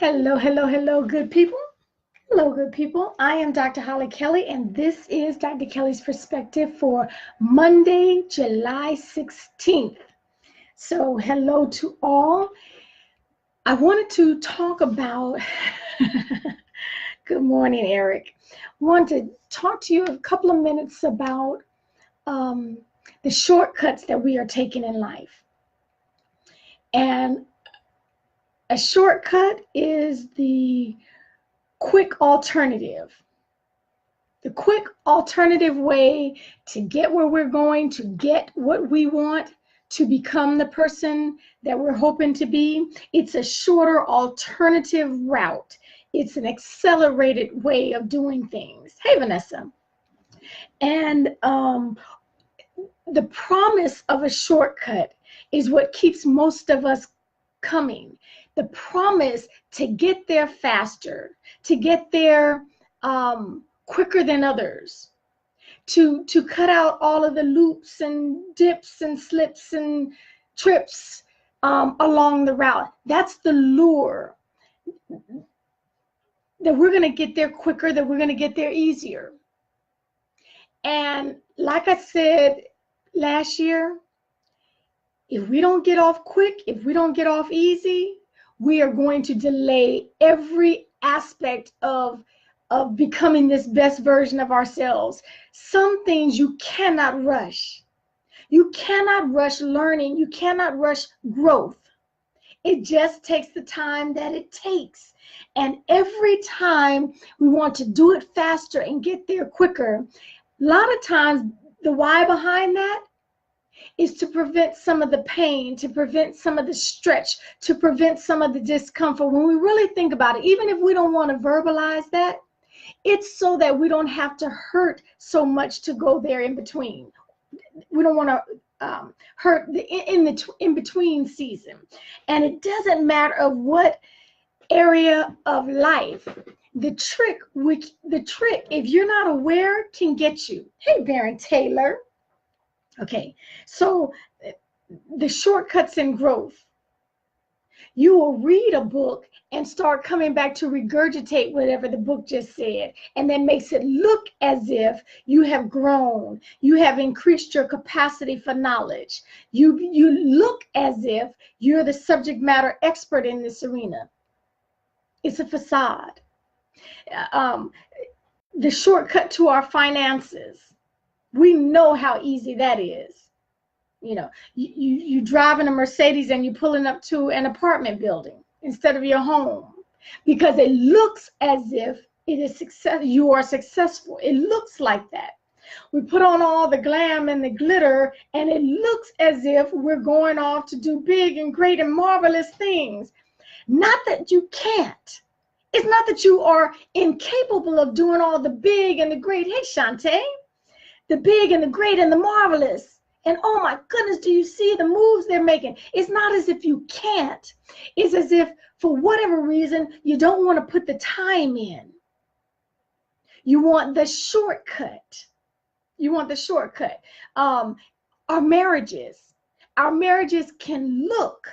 Hello, hello, hello, good people. Hello, good people. I am Dr. Hollie Kelly, and this is Dr. Kelly's perspective for Monday, July 16th. So, hello to all. I wanted to talk about, good morning, Eric. I want to talk to you a couple of minutes about the shortcuts that we are taking in life. And a shortcut is the quick alternative. The quick alternative way to get where we're going, to get what we want, to become the person that we're hoping to be. It's a shorter alternative route. It's an accelerated way of doing things. Hey, Vanessa. And the promise of a shortcut is what keeps most of us coming. The promise to get there faster, to get there quicker than others, to cut out all of the loops and dips and slips and trips along the route. That's the lure, that we're going to get there quicker, that we're going to get there easier. And like I said last year, if we don't get off quick, if we don't get off easy, we are going to delay every aspect of becoming this best version of ourselves. Some things you cannot rush. You cannot rush learning. You cannot rush growth. It just takes the time that it takes. And every time we want to do it faster and get there quicker, a lot of times the why behind that is to prevent some of the pain, to prevent some of the stretch, to prevent some of the discomfort. When we really think about it, even if we don't want to verbalize that, it's so that we don't have to hurt so much to go there in between. We don't want to hurt the in between season. And it doesn't matter of what area of life. The trick, if you're not aware, can get you. Hey, Baron Taylor. Okay, so the shortcuts in growth. You will read a book and start coming back to regurgitate whatever the book just said. And that makes it look as if you have grown. You have increased your capacity for knowledge. You look as if you're the subject matter expert in this arena. It's a facade. The shortcut to our finances. We know how easy that is. You know, you driving a Mercedes and you're pulling up to an apartment building instead of your home because it looks as if it is success. You are successful. It looks like that. We put on all the glam and the glitter, and it looks as if we're going off to do big and great and marvelous things. Not that you can't. It's not that you are incapable of doing all the big and the great. Hey, Shantae. The big and the great and the marvelous. And oh my goodness, do you see the moves they're making? It's not as if you can't. It's as if for whatever reason, you don't want to put the time in. You want the shortcut. You want the shortcut. Our marriages can look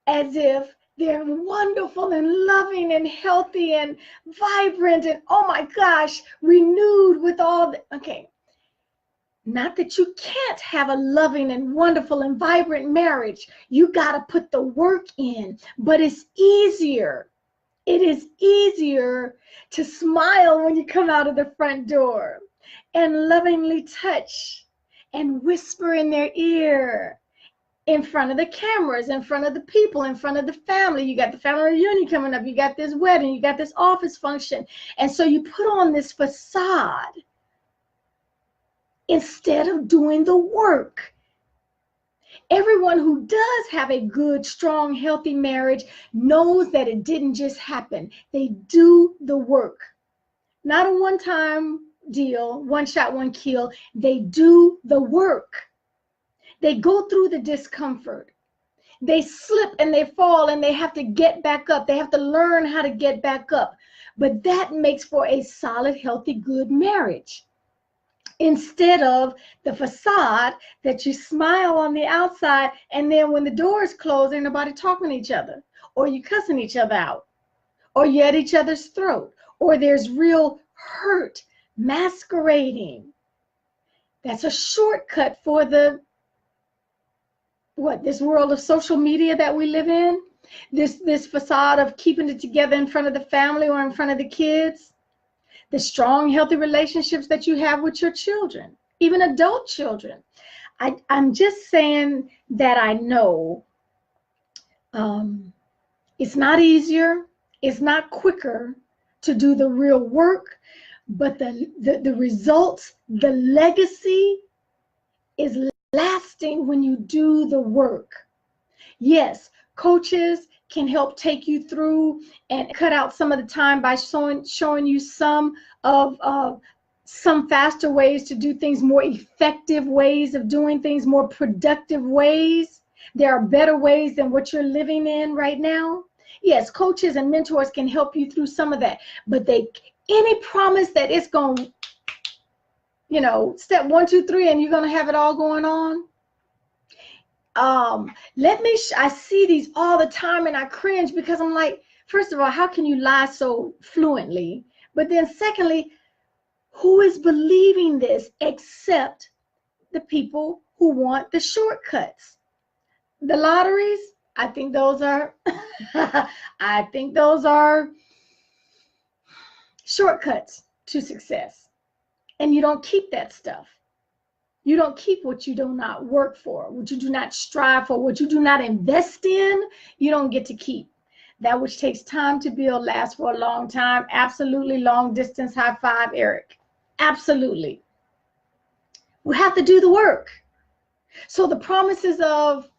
as if they're wonderful and loving and healthy and vibrant and, oh my gosh, renewed with all the, okay. Not that you can't have a loving and wonderful and vibrant marriage. You got to put the work in, but it's easier. It is easier to smile when you come out of the front door and lovingly touch and whisper in their ear in front of the cameras, in front of the people, in front of the family. You got the family reunion coming up. You got this wedding. You got this office function. And so you put on this facade instead of doing the work. Everyone who does have a good, strong, healthy marriage knows that it didn't just happen. They do the work. Not a one-time deal, one shot, one kill. They do the work. They go through the discomfort. They slip and they fall and they have to get back up. They have to learn how to get back up. But that makes for a solid, healthy, good marriage. Instead of the facade that you smile on the outside and then when the doors close, ain't nobody talking to each other. or you cussing each other out, or you're at each other's throat, or there's real hurt masquerading. That's a shortcut for this world of social media that we live in. This facade of keeping it together in front of the family or in front of the kids. The strong, healthy relationships that you have with your children, even adult children. I'm just saying that I know it's not easier, it's not quicker to do the real work, but the results, the legacy is lasting when you do the work. Yes, coaches can help take you through and cut out some of the time by showing you some faster ways to do things, more effective ways of doing things, more productive ways. There are better ways than what you're living in right now. Yes, coaches and mentors can help you through some of that, but any promise that it's going, step 1, 2, 3, and you're going to have it all going on. I see these all the time and I cringe because I'm like, first of all, how can you lie so fluently? But then secondly, who is believing this except the people who want the shortcuts? The lotteries, I think those are shortcuts to success. And you don't keep that stuff. You don't keep what you do not work for, what you do not strive for, what you do not invest in, you don't get to keep. That which takes time to build lasts for a long time. Absolutely. Long distance high five, Eric. Absolutely. We have to do the work. So the promises of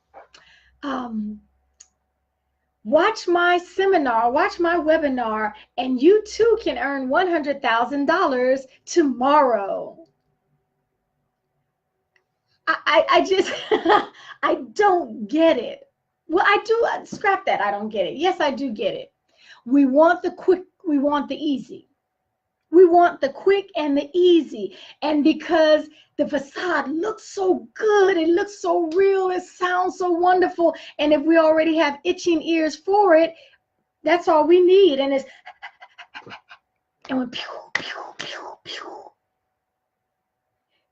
watch my seminar, watch my webinar, and you too can earn $100,000 tomorrow. I just, I don't get it. Well, I do, scrap that, I don't get it. Yes, I do get it. We want the quick, we want the easy. We want the quick and the easy. And because the facade looks so good, it looks so real, it sounds so wonderful. And if we already have itching ears for it, that's all we need. And it's, and when pew, pew, pew, pew,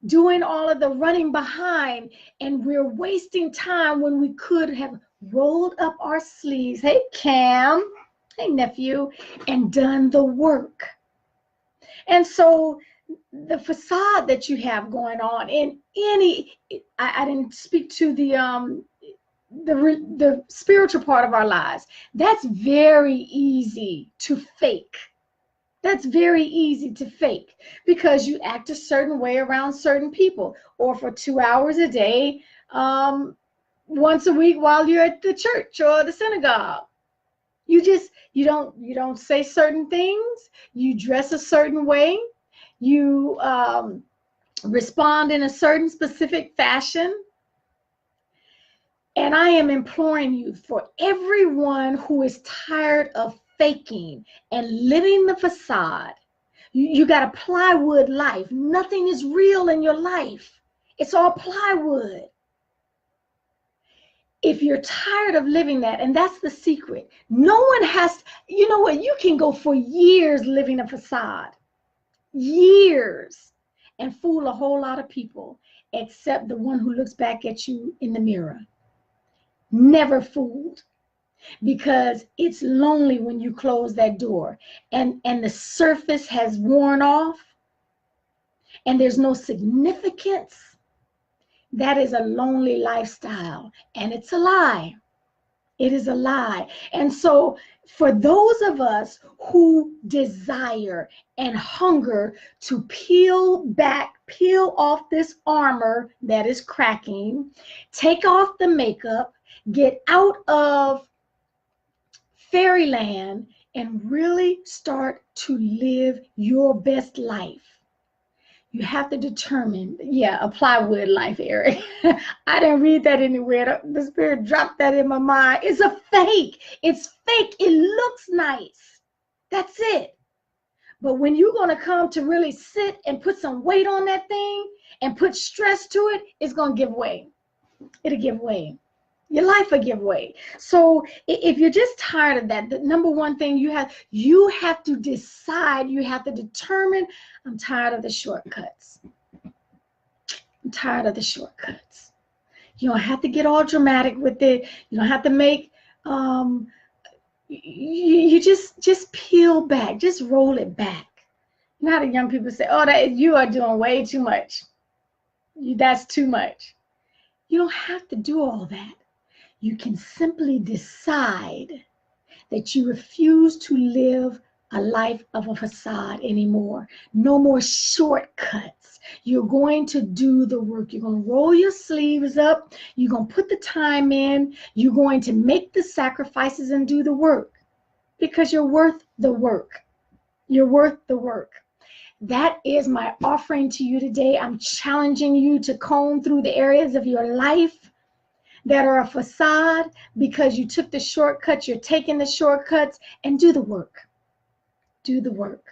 doing all of the running behind, and we're wasting time when we could have rolled up our sleeves. Hey, Cam. Hey, nephew. And done the work. And so the facade that you have going on in I didn't speak to the spiritual part of our lives. That's very easy to fake. That's very easy to fake because you act a certain way around certain people, or for 2 hours a day, once a week while you're at the church or the synagogue. You don't say certain things. You dress a certain way. You respond in a certain specific fashion. And I am imploring you, for everyone who is tired of faking and living the facade, you got a plywood life. Nothing is real in your life. It's all plywood. If you're tired of living that, and that's the secret, no one has, you know what, you can go for years living a facade, years, and fool a whole lot of people, except the one who looks back at you in the mirror. Never fooled, because it's lonely when you close that door and the surface has worn off and there's no significance. That is a lonely lifestyle, and it's a lie. It is a lie. And so for those of us who desire and hunger to peel off this armor that is cracking, take off the makeup, get out of fairyland, and really start to live your best life, you have to determine, a plywood life, Eric. I didn't read that anywhere. The Spirit dropped that in my mind. It's a fake. It's fake. It looks nice. That's it. But when you're going to come to really sit and put some weight on that thing and put stress to it, it's going to give way. It'll give way. Your life will give way. So if you're just tired of that, the number one thing you have to decide, you have to determine, I'm tired of the shortcuts. I'm tired of the shortcuts. You don't have to get all dramatic with it. You don't have to make you just peel back, just roll it back. You know how the young people say, oh, that you are doing way too much. That's too much. You don't have to do all that. You can simply decide that you refuse to live a life of a facade anymore. No more shortcuts. You're going to do the work. You're going to roll your sleeves up. You're going to put the time in. You're going to make the sacrifices and do the work because you're worth the work. You're worth the work. That is my offering to you today. I'm challenging you to comb through the areas of your life that are a facade because you took the shortcuts, you're taking the shortcuts, and do the work. Do the work.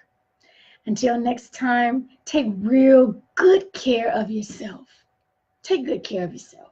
Until next time, take real good care of yourself. Take good care of yourself.